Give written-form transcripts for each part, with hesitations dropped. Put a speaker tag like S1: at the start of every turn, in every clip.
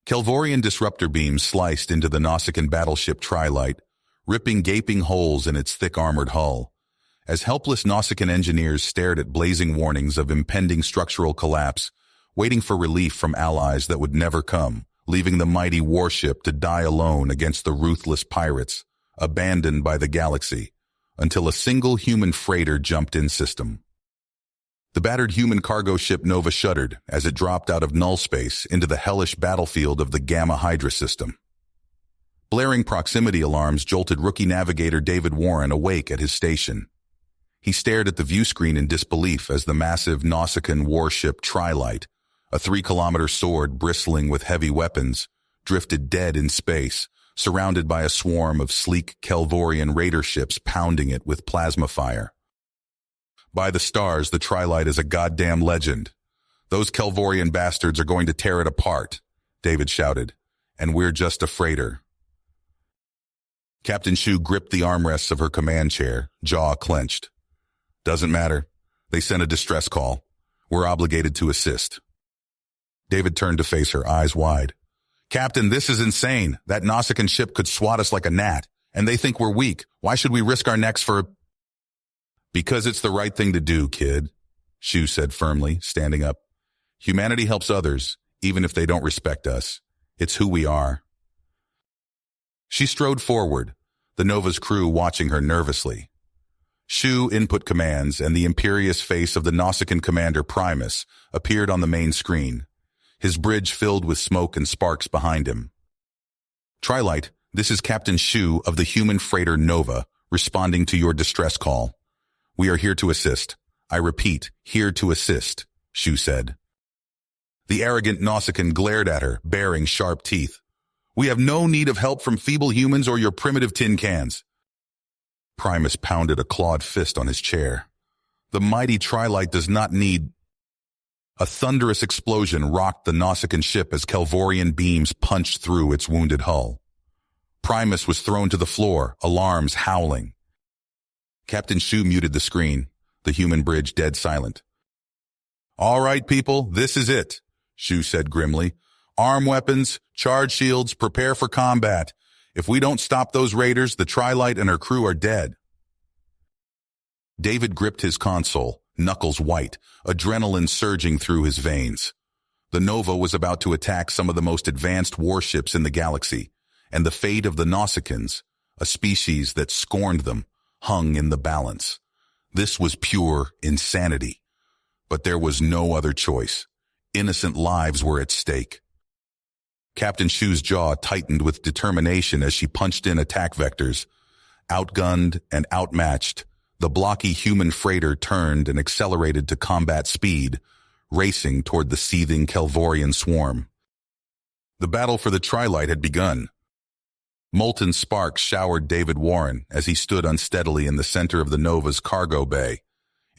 S1: Kelvorian disruptor beams sliced into the Nausicaan battleship Trilite, ripping gaping holes in its thick armored hull. As helpless Nausicaan engineers stared at blazing warnings of impending structural collapse, waiting for relief from allies that would never come, leaving the mighty warship to die alone against the ruthless pirates, abandoned by the galaxy, until a single human freighter jumped in system. The battered human cargo ship Nova shuddered as it dropped out of null space into the hellish battlefield of the Gamma Hydra system. Blaring proximity alarms jolted rookie navigator David Warren awake at his station. He stared at the view screen in disbelief as the massive Nausicaan warship Trilite, a 3-kilometer sword bristling with heavy weapons, drifted dead in space, surrounded by a swarm of sleek Kelvorian raider ships pounding it with plasma fire. By the stars, the Trilite is a goddamn legend. Those Kelvorian bastards are going to tear it apart, David shouted, and we're just a freighter. Captain Shu gripped the armrests of her command chair, jaw clenched. Doesn't matter. They sent a distress call. We're obligated to assist. David turned to face her, eyes wide. Captain, this is insane. That Nausicaan ship could swat us like a gnat, and they think we're weak. Why should we risk our necks for... Because it's the right thing to do, kid, Shu said firmly, standing up. Humanity helps others, even if they don't respect us. It's who we are. She strode forward, the Nova's crew watching her nervously. Shu input commands, and the imperious face of the Nausicaan commander Primus appeared on the main screen, his bridge filled with smoke and sparks behind him. Trilite, this is Captain Shu of the human freighter Nova, responding to your distress call. We are here to assist. I repeat, here to assist, Shu said. The arrogant Nausicaan glared at her, baring sharp teeth. We have no need of help from feeble humans or your primitive tin cans. Primus pounded a clawed fist on his chair. The mighty Trilite does not need... A thunderous explosion rocked the Nausicaan ship as Kelvorian beams punched through its wounded hull. Primus was thrown to the floor, alarms howling. Captain Shu muted the screen, the human bridge dead silent. All right, people, this is it, Shu said grimly. Arm weapons, charge shields, prepare for combat. If we don't stop those raiders, the Trilite and her crew are dead. David gripped his console, knuckles white, adrenaline surging through his veins. The Nova was about to attack some of the most advanced warships in the galaxy, and the fate of the Nausicaans, a species that scorned them, hung in the balance. This was pure insanity. But there was no other choice. Innocent lives were at stake. Captain Shu's jaw tightened with determination as she punched in attack vectors. Outgunned and outmatched, the blocky human freighter turned and accelerated to combat speed, racing toward the seething Kelvorian swarm. The battle for the Trilite had begun. Molten sparks showered David Warren as he stood unsteadily in the center of the Nova's cargo bay,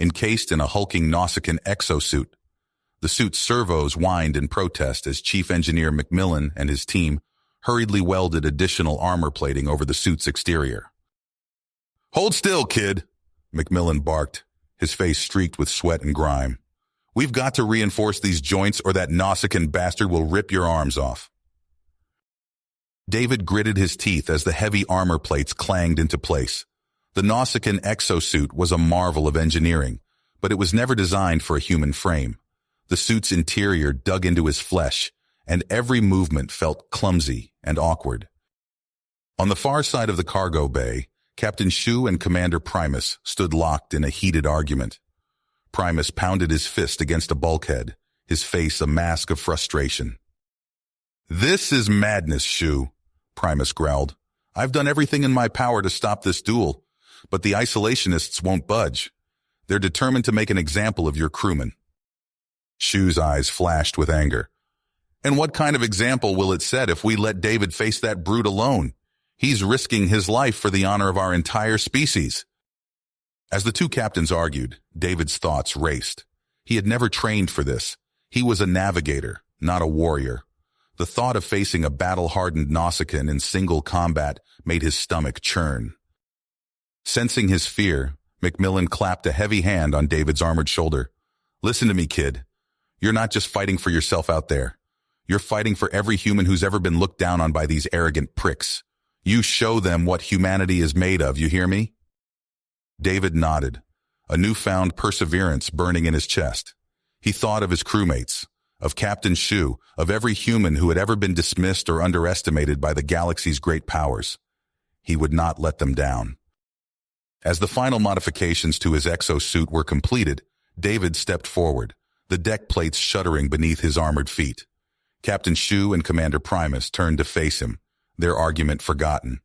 S1: encased in a hulking Nausicaan exosuit. The suit's servos whined in protest as Chief Engineer Macmillan and his team hurriedly welded additional armor plating over the suit's exterior. Hold still, kid, Macmillan barked, his face streaked with sweat and grime. We've got to reinforce these joints or that Nausicaan bastard will rip your arms off. David gritted his teeth as the heavy armor plates clanged into place. The Nausicaan exosuit was a marvel of engineering, but it was never designed for a human frame. The suit's interior dug into his flesh, and every movement felt clumsy and awkward. On the far side of the cargo bay, Captain Shu and Commander Primus stood locked in a heated argument. Primus pounded his fist against a bulkhead, his face a mask of frustration. This is madness, Shu, Primus growled. I've done everything in my power to stop this duel, but the isolationists won't budge. They're determined to make an example of your crewmen. Shu's eyes flashed with anger. And what kind of example will it set if we let David face that brute alone? He's risking his life for the honor of our entire species. As the two captains argued, David's thoughts raced. He had never trained for this. He was a navigator, not a warrior. The thought of facing a battle-hardened Nausicaan in single combat made his stomach churn. Sensing his fear, Macmillan clapped a heavy hand on David's armored shoulder. Listen to me, kid. You're not just fighting for yourself out there. You're fighting for every human who's ever been looked down on by these arrogant pricks. You show them what humanity is made of, you hear me? David nodded, a newfound perseverance burning in his chest. He thought of his crewmates, of Captain Shu, of every human who had ever been dismissed or underestimated by the galaxy's great powers. He would not let them down. As the final modifications to his exosuit were completed, David stepped forward, the deck plates shuddering beneath his armored feet. Captain Shu and Commander Primus turned to face him, their argument forgotten.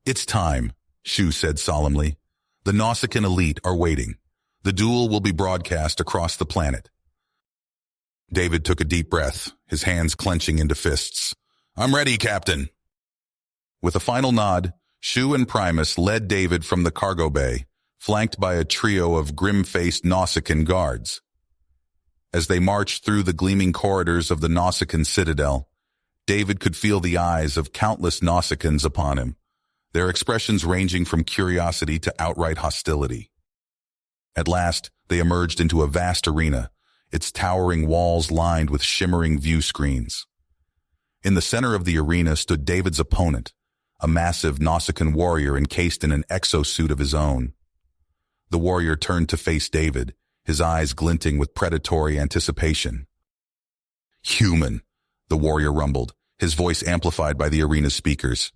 S1: "It's time," Shu said solemnly. "The Nausicaan elite are waiting. The duel will be broadcast across the planet." David took a deep breath, his hands clenching into fists. "I'm ready, Captain." With a final nod, Shu and Primus led David from the cargo bay, flanked by a trio of grim-faced Nausicaan guards. As they marched through the gleaming corridors of the Nausicaan citadel, David could feel the eyes of countless Nausicaans upon him, their expressions ranging from curiosity to outright hostility. At last, they emerged into a vast arena, its towering walls lined with shimmering view screens. In the center of the arena stood David's opponent, a massive Nausicaan warrior encased in an exosuit of his own. The warrior turned to face David, his eyes glinting with predatory anticipation. "Human," the warrior rumbled, his voice amplified by the arena's speakers.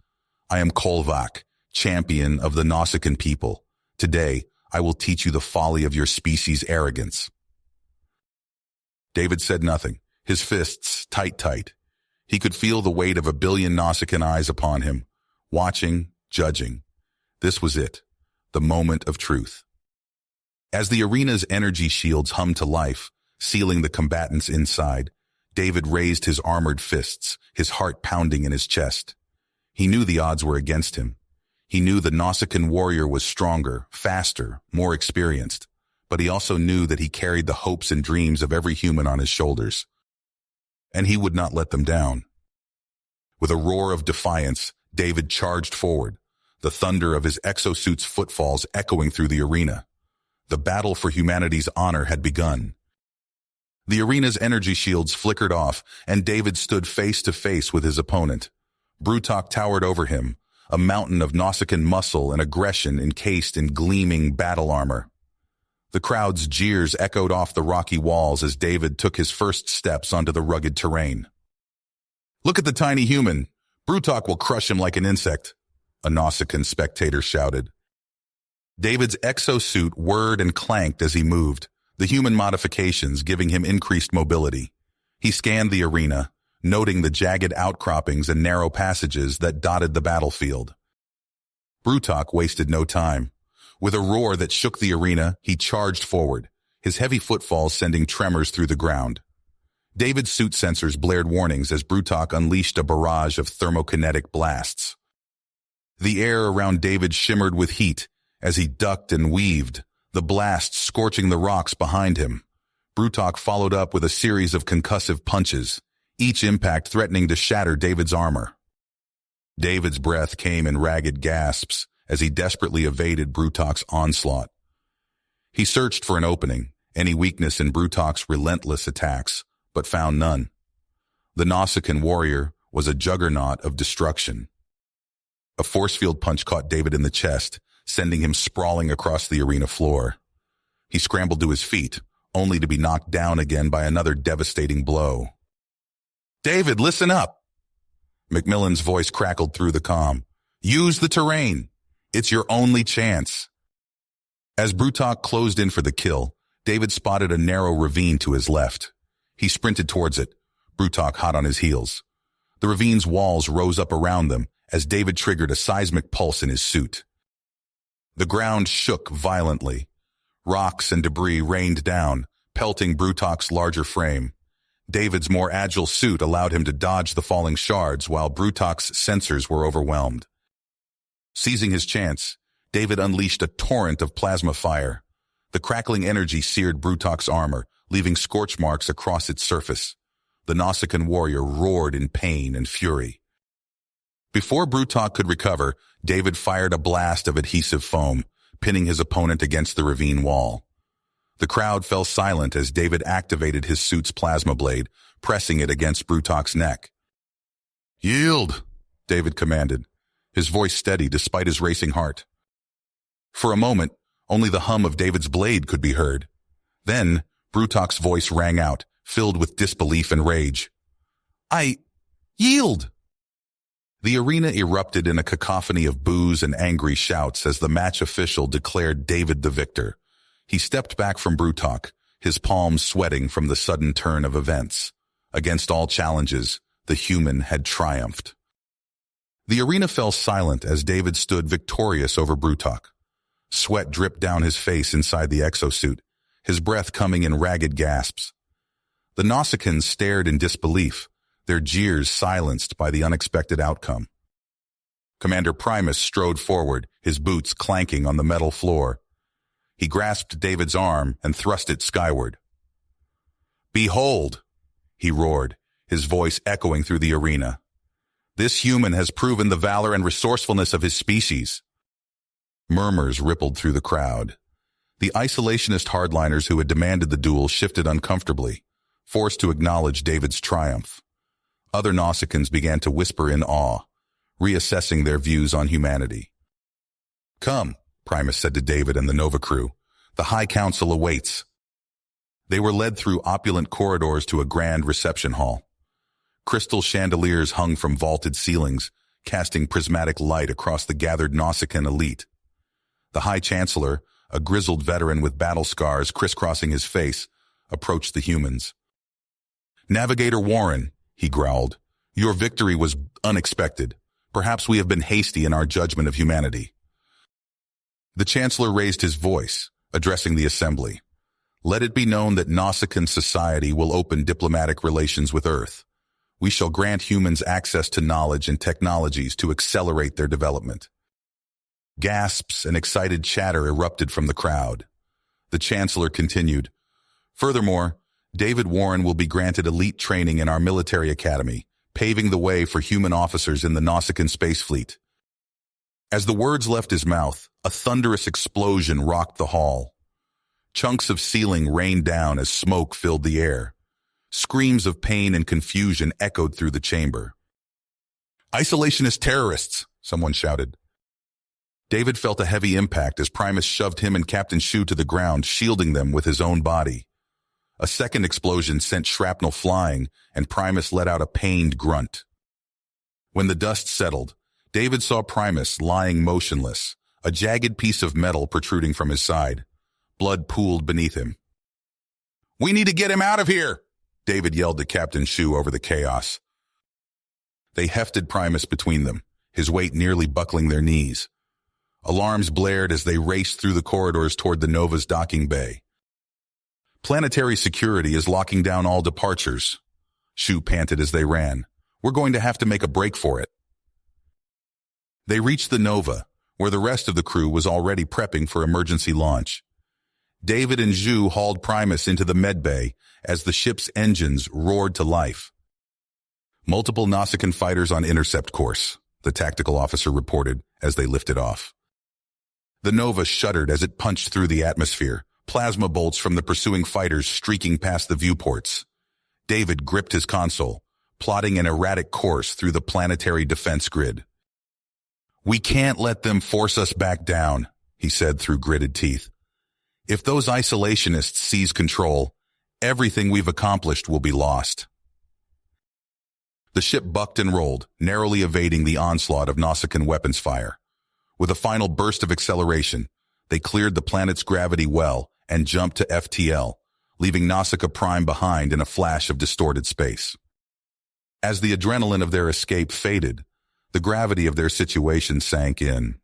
S1: "I am Kolvak, champion of the Nausicaan people. Today, I will teach you the folly of your species' arrogance." David said nothing, his fists tight. He could feel the weight of 1,000,000,000 Nausicaan eyes upon him, watching, judging. This was it, the moment of truth. As the arena's energy shields hummed to life, sealing the combatants inside, David raised his armored fists, his heart pounding in his chest. He knew the odds were against him. He knew the Nausicaan warrior was stronger, faster, more experienced, but he also knew that he carried the hopes and dreams of every human on his shoulders. And he would not let them down. With a roar of defiance, David charged forward, the thunder of his exosuit's footfalls echoing through the arena. The battle for humanity's honor had begun. The arena's energy shields flickered off, and David stood face to face with his opponent. Brutok towered over him, a mountain of Nausicaan muscle and aggression encased in gleaming battle armor. The crowd's jeers echoed off the rocky walls as David took his first steps onto the rugged terrain. "Look at the tiny human. Brutok will crush him like an insect," a Nausicaan spectator shouted. David's exosuit whirred and clanked as he moved, the human modifications giving him increased mobility. He scanned the arena, noting the jagged outcroppings and narrow passages that dotted the battlefield. Brutok wasted no time. With a roar that shook the arena, he charged forward, his heavy footfalls sending tremors through the ground. David's suit sensors blared warnings as Brutok unleashed a barrage of thermokinetic blasts. The air around David shimmered with heat as he ducked and weaved, the blasts scorching the rocks behind him. Brutok followed up with a series of concussive punches, each impact threatening to shatter David's armor. David's breath came in ragged gasps as he desperately evaded Brutok's onslaught. He searched for an opening, any weakness in Brutok's relentless attacks, but found none. The Nausicaan warrior was a juggernaut of destruction. A force field punch caught David in the chest, sending him sprawling across the arena floor. He scrambled to his feet, only to be knocked down again by another devastating blow. "David, listen up!" Macmillan's voice crackled through the comm. "Use the terrain. It's your only chance." As Brutok closed in for the kill, David spotted a narrow ravine to his left. He sprinted towards it, Brutok hot on his heels. The ravine's walls rose up around them as David triggered a seismic pulse in his suit. The ground shook violently. Rocks and debris rained down, pelting Brutok's larger frame. David's more agile suit allowed him to dodge the falling shards while Brutok's sensors were overwhelmed. Seizing his chance, David unleashed a torrent of plasma fire. The crackling energy seared Brutok's armor, leaving scorch marks across its surface. The Nausicaan warrior roared in pain and fury. Before Brutok could recover, David fired a blast of adhesive foam, pinning his opponent against the ravine wall. The crowd fell silent as David activated his suit's plasma blade, pressing it against Brutak's neck. "Yield," David commanded, his voice steady despite his racing heart. For a moment, only the hum of David's blade could be heard. Then, Brutak's voice rang out, filled with disbelief and rage. "I yield!" The arena erupted in a cacophony of boos and angry shouts as the match official declared David the victor. He stepped back from Brutak, his palms sweating from the sudden turn of events. Against all challenges, the human had triumphed. The arena fell silent as David stood victorious over Brutak. Sweat dripped down his face inside the exosuit, his breath coming in ragged gasps. The Nausicaans stared in disbelief, their jeers silenced by the unexpected outcome. Commander Primus strode forward, his boots clanking on the metal floor. He grasped David's arm and thrust it skyward. "Behold!" he roared, his voice echoing through the arena. "This human has proven the valor and resourcefulness of his species." Murmurs rippled through the crowd. The isolationist hardliners who had demanded the duel shifted uncomfortably, forced to acknowledge David's triumph. Other Nausicaans began to whisper in awe, reassessing their views on humanity. "Come," Primus said to David and the Nova crew. "The High Council awaits." They were led through opulent corridors to a grand reception hall. Crystal chandeliers hung from vaulted ceilings, casting prismatic light across the gathered Nausicaan elite. The High Chancellor, a grizzled veteran with battle scars crisscrossing his face, approached the humans. "Navigator Warren," he growled, "your victory was unexpected. Perhaps we have been hasty in our judgment of humanity." The Chancellor raised his voice, addressing the assembly. "Let it be known that Nausicaan society will open diplomatic relations with Earth. We shall grant humans access to knowledge and technologies to accelerate their development." Gasps and excited chatter erupted from the crowd. The Chancellor continued, "Furthermore, David Warren will be granted elite training in our military academy, paving the way for human officers in the Nausicaan space fleet." As the words left his mouth, a thunderous explosion rocked the hall. Chunks of ceiling rained down as smoke filled the air. Screams of pain and confusion echoed through the chamber. "Isolationist terrorists!" someone shouted. David felt a heavy impact as Primus shoved him and Captain Shu to the ground, shielding them with his own body. A second explosion sent shrapnel flying, and Primus let out a pained grunt. When the dust settled, David saw Primus lying motionless, a jagged piece of metal protruding from his side. Blood pooled beneath him. "We need to get him out of here!" David yelled to Captain Shu over the chaos. They hefted Primus between them, his weight nearly buckling their knees. Alarms blared as they raced through the corridors toward the Nova's docking bay. "Planetary security is locking down all departures," Shu panted as they ran. "We're going to have to make a break for it." They reached the Nova, where the rest of the crew was already prepping for emergency launch. David and Zhu hauled Primus into the medbay as the ship's engines roared to life. "Multiple Nausicaan fighters on intercept course," the tactical officer reported as they lifted off. The Nova shuddered as it punched through the atmosphere, plasma bolts from the pursuing fighters streaking past the viewports. David gripped his console, plotting an erratic course through the planetary defense grid. "We can't let them force us back down," he said through gritted teeth. "If those isolationists seize control, everything we've accomplished will be lost." The ship bucked and rolled, narrowly evading the onslaught of Nausicaan weapons fire. With a final burst of acceleration, they cleared the planet's gravity well and jumped to FTL, leaving Nausicaa Prime behind in a flash of distorted space. As the adrenaline of their escape faded, the gravity of their situation sank in.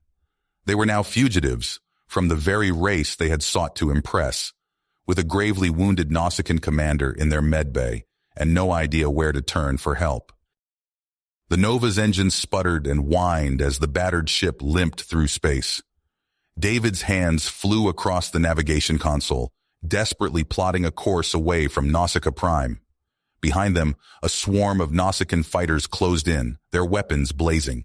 S1: They were now fugitives from the very race they had sought to impress, with a gravely wounded Nausicaan commander in their medbay and no idea where to turn for help. The Nova's engines sputtered and whined as the battered ship limped through space. David's hands flew across the navigation console, desperately plotting a course away from Nausicaa Prime. Behind them, a swarm of Nausicaan fighters closed in, their weapons blazing.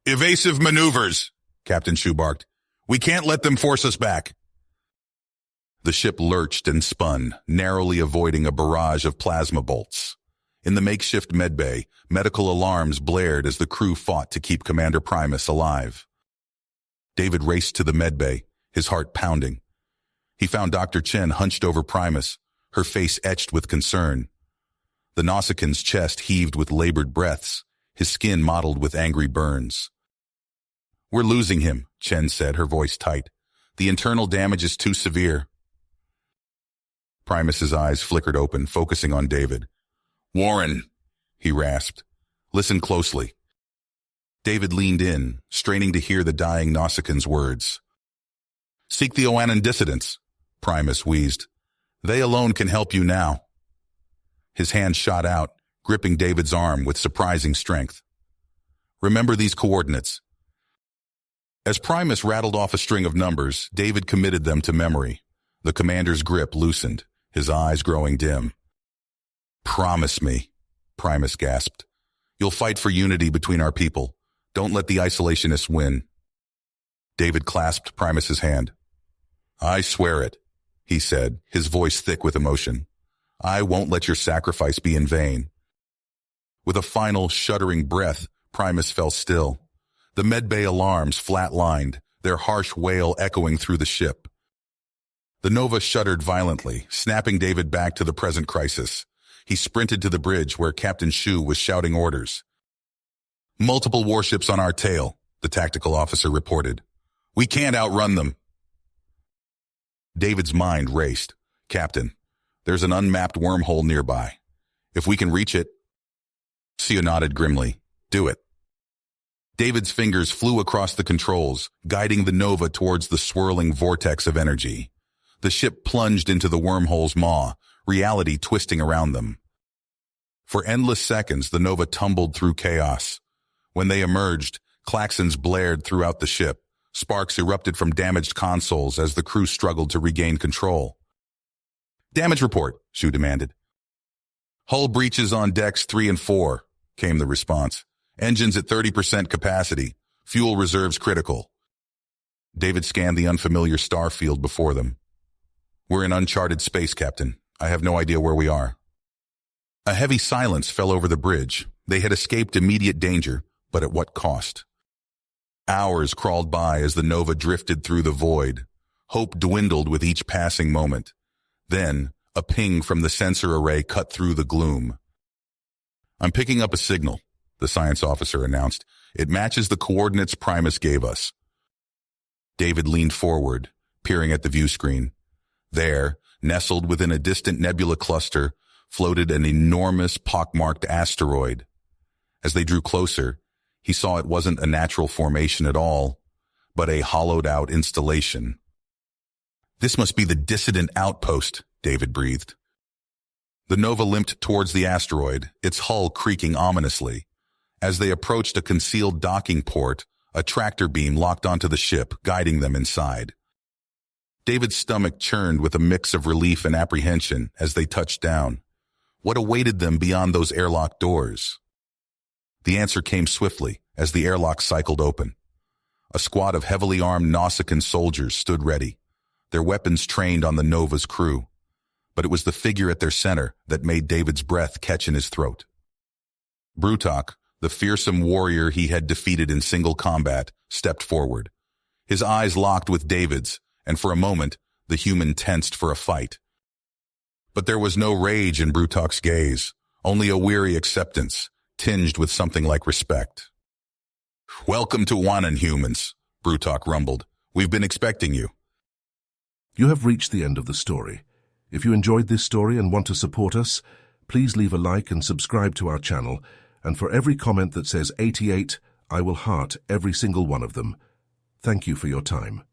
S1: "Evasive maneuvers," Captain Shu barked. "We can't let them force us back." The ship lurched and spun, narrowly avoiding a barrage of plasma bolts. In the makeshift medbay, medical alarms blared as the crew fought to keep Commander Primus alive. David raced to the medbay, his heart pounding. He found Dr. Chen hunched over Primus, her face etched with concern. The Nautican's chest heaved with labored breaths, his skin mottled with angry burns. "We're losing him," Chen said, her voice tight. "The internal damage is too severe." Primus's eyes flickered open, focusing on David. "Warren," he rasped. "Listen closely." David leaned in, straining to hear the dying Nautican's words. "Seek the Oanan dissidents," Primus wheezed. "They alone can help you now." His hand shot out, gripping David's arm with surprising strength. "Remember these coordinates." As Primus rattled off a string of numbers, David committed them to memory. The commander's grip loosened, his eyes growing dim. "Promise me," Primus gasped. "You'll fight for unity between our people. Don't let the isolationists win." David clasped Primus's hand. "I swear it," he said, his voice thick with emotion. "I won't let your sacrifice be in vain." With a final, shuddering breath, Primus fell still. The medbay alarms flatlined, their harsh wail echoing through the ship. The Nova shuddered violently, snapping David back to the present crisis. He sprinted to the bridge where Captain Shu was shouting orders. "Multiple warships on our tail," the tactical officer reported. "We can't outrun them." David's mind raced. "Captain, there's an unmapped wormhole nearby. If we can reach it—" Sio nodded grimly. "Do it." David's fingers flew across the controls, guiding the Nova towards the swirling vortex of energy. The ship plunged into the wormhole's maw, reality twisting around them. For endless seconds, the Nova tumbled through chaos. When they emerged, klaxons blared throughout the ship. Sparks erupted from damaged consoles as the crew struggled to regain control. "Damage report," Shu demanded. "Hull breaches on decks 3 and 4, came the response. "Engines at 30% capacity. Fuel reserves critical." David scanned the unfamiliar star field before them. "We're in uncharted space, Captain. I have no idea where we are." A heavy silence fell over the bridge. They had escaped immediate danger, but at what cost? Hours crawled by as the Nova drifted through the void. Hope dwindled with each passing moment. Then, a ping from the sensor array cut through the gloom. "I'm picking up a signal," the science officer announced. "It matches the coordinates Primus gave us." David leaned forward, peering at the view screen. There, nestled within a distant nebula cluster, floated an enormous pockmarked asteroid. As they drew closer, he saw it wasn't a natural formation at all, but a hollowed-out installation. "This must be the dissident outpost," David breathed. The Nova limped towards the asteroid, its hull creaking ominously. As they approached a concealed docking port, a tractor beam locked onto the ship, guiding them inside. David's stomach churned with a mix of relief and apprehension as they touched down. What awaited them beyond those airlock doors? The answer came swiftly as the airlock cycled open. A squad of heavily armed Nautican soldiers stood ready, their weapons trained on the Nova's crew. But it was the figure at their center that made David's breath catch in his throat. Brutok, the fearsome warrior he had defeated in single combat, stepped forward. His eyes locked with David's, and for a moment, the human tensed for a fight. But there was no rage in Brutok's gaze, only a weary acceptance, tinged with something like respect. "Welcome to Oanan, humans," Brutok rumbled. "We've been expecting you."
S2: You have reached the end of the story. If you enjoyed this story and want to support us, please leave a like and subscribe to our channel. And for every comment that says 88, I will heart every single one of them. Thank you for your time.